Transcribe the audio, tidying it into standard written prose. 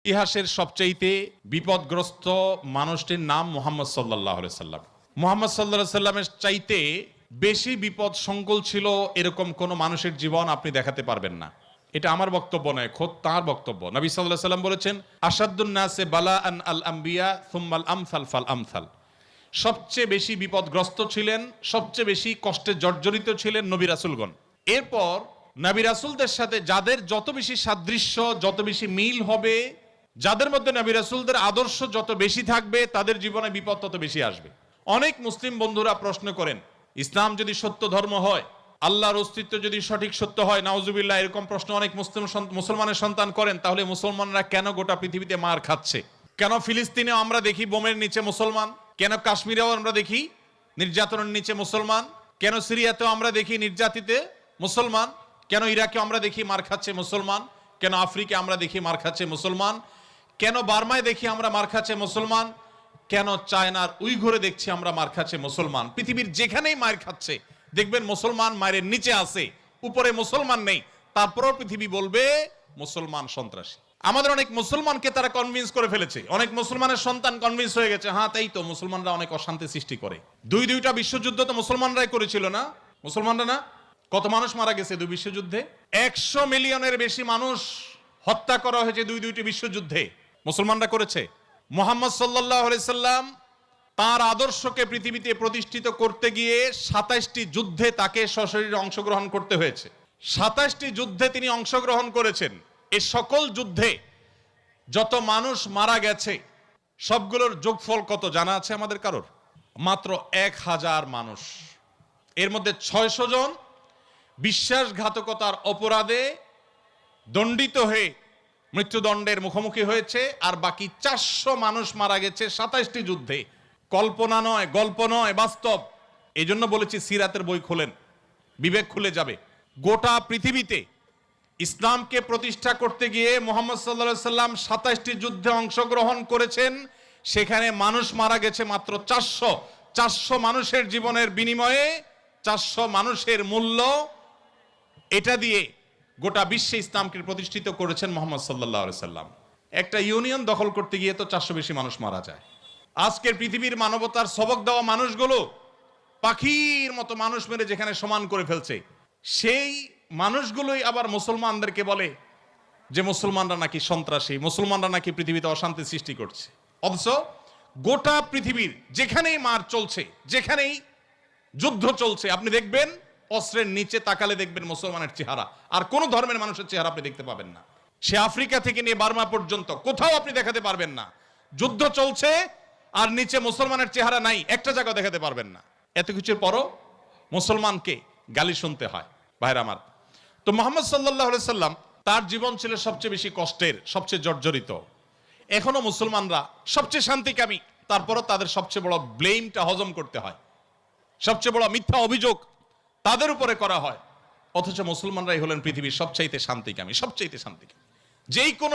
ইতিহাসের সবচাইতে বিপদগ্রস্ত মানুষটির নাম মুহাম্মদ সাল্লাল্লাহু আলাইহি সাল্লাম। মুহাম্মদ সাল্লাল্লাহু আলাইহি সাল্লামের চাইতে বেশি বিপদ সংকুল ছিল এরকম কোন মানুষের জীবন আপনি দেখাতে পারবেন না। এটা আমার বক্তব্য নয়, খোদ তার বক্তব্য। নবী সাল্লাল্লাহু আলাইহি সাল্লাম বলেছেন, আশাদ্দুন নাসে বালাআন আল আম্বিয়া সুম্মাল আমসাল ফাল আমসাল। সবচেয়ে বেশি বিপদগ্রস্ত ছিলেন, সবচেয়ে বেশি কষ্টে জর্জরিত ছিলেন নবী রাসূলগণ। এরপর নবী রাসূলদের সাথে যাদের যত বেশি সাদৃশ্য, যত বেশি মিল হবে, যাদের মধ্যে নবী রাসূলদের আদর্শ যত বেশি থাকবে, তাদের জীবনে বিপদ তত বেশি আসবে। অনেক মুসলিম বন্ধুরা প্রশ্ন করেন, ইসলাম যদি সত্য ধর্ম হয়, আল্লাহর অস্তিত্ব যদি সঠিক সত্য হয়, নাউজুবিল্লাহ, এরকম প্রশ্ন অনেক মুসলমানের সন্তান করেন, তাহলে মুসলমানরা কেন গোটা পৃথিবীতে মার খাচ্ছে? কেন ফিলিস্তিনেও আমরা দেখি বোমের নিচে মুসলমান? কেন কাশ্মীরেও আমরা দেখি নির্যাতনের নিচে মুসলমান? কেন সিরিয়াতেও আমরা দেখি নির্যাতিত মুসলমান? কেন ইরাকে আমরা দেখি মার খাচ্ছে মুসলমান? কেন আফ্রিকা আমরা দেখি মার খাচ্ছে মুসলমান? কেন বার্মায় দেখি আমরা মার খাচ্ছে মুসলমান? কেন চায়নার উইঘুরে দেখছি আমরা মার খাচ্ছে মুসলমান? পৃথিবীর যেখানেই মার খাচ্ছে দেখবেন মুসলমান মায়ের নিচে আছে, উপরে মুসলমান নেই। তারপরও পৃথিবী বলবে মুসলমান সন্ত্রাসী। আমাদের অনেক মুসলমানকে তারা কনভিন্স করে ফেলেছে, অনেক মুসলমানের সন্তান কনভিন্স হয়ে গেছে, হ্যাঁ তাই তো, মুসলমানরা অনেক অশান্তি সৃষ্টি করে। দুইটা বিশ্বযুদ্ধ তো মুসলমানরাই করেছিল না? মুসলমানরা না? কত মানুষ মারা গেছে দুই বিশ্বযুদ্ধে? 100 মিলিয়নের বেশি মানুষ হত্যা করা হয়েছে দুইটি বিশ্বযুদ্ধে। মুসলমানরা করেছে। মুহাম্মদ সাল্লাল্লাহু আলাইহি সাল্লাম তার আদর্শকে পৃথিবীতে প্রতিষ্ঠিত করতে গিয়ে 27টি যুদ্ধে তাকে সশরীরে অংশগ্রহণ করতে হয়েছে। 27টি যুদ্ধে তিনি অংশগ্রহণ করেছেন। এই সকল যুদ্ধে যত মানুষ মারা গেছে সবগুলোর যোগফল কত জানা আছে আমাদের কারোর? মাত্র 1000 মানুষ। এর মধ্যে 600 জন বিশ্বাসঘাতকতার অপরাধে দণ্ডিত হয়ে মৃত্যুদণ্ডের মুখোমুখি হয়েছে, আর বাকি 400 মানুষ মারা গেছে 27টি যুদ্ধে। কল্পনা নয়, গল্প নয়, বাস্তব। এই জন্য বলেছি সিরাতের বই খোলেন, বিবেক খুলে যাবে। গোটা পৃথিবীতে ইসলামকে প্রতিষ্ঠা করতে গিয়ে মুহাম্মদ সাল্লাল্লাহু আলাইহি সাল্লাম 27টি যুদ্ধে অংশগ্রহণ করেছেন, সেখানে মানুষ মারা গেছে মাত্র 400 মানুষের জীবনের বিনিময়ে 400 মানুষের মূল্য, এটা দিয়ে গোটা বিশ্বে ইসলামকে প্রতিষ্ঠিত করেছেন মুহাম্মদ সাল্লাল্লাহু আলাইহি সাল্লাম। একটা ইউনিয়ন দখল করতে গিয়ে তো 400 বেশি মানুষ মারা যায়। আজকের পৃথিবীর মানবতার সবক দেওয়া মানুষগুলো পাখির মতো মানুষ মেরে যেখানে সমান করে ফেলছে, সেই মানুষগুলোই আবার মুসলমানদেরকে বলে যে মুসলমানরা নাকি সন্ত্রাসী, মুসলমানরা নাকি পৃথিবীতে অশান্তি সৃষ্টি করছে। অথচ গোটা পৃথিবীর যেখানেই মার চলছে, যেখানেই যুদ্ধ চলছে, আপনি দেখবেন অস্ত্রের নিচে তাকালে দেখবেন মুসলমানের চেহারা, আর কোন ধর্মের মানুষের চেহারা আপনি দেখতে পাবেন না। সে আফ্রিকা থেকে নিয়ে বার্মা পর্যন্ত কোথাও আপনি দেখাতে পারবেন না। যুদ্ধ চলছে আর নিচে মুসলমানের চেহারা নাই, একটা জায়গা দেখাতে পারবেন না। এত কিছুর পরও মুসলমানকে গালি শুনতে হয়। ভাইরা আমার, তো মুহাম্মদ সাল্লাল্লাহু আলাইহি সাল্লাম তার জীবন ছিল সবচেয়ে বেশি কষ্টের, সবচেয়ে জর্জরিত। এখনো মুসলমানরা সবচেয়ে শান্তিকামী, তারপরও তাদের সবচেয়ে বড় ব্লেমটা হজম করতে হয়, সবচেয়ে বড় মিথ্যা অভিযোগ তাদের উপরে করা হয়। অথচ মুসলমানরাই হলেন পৃথিবীর সবচাইতে শান্তিকামী, সবচাইতে শান্তিকামী। যেই কোন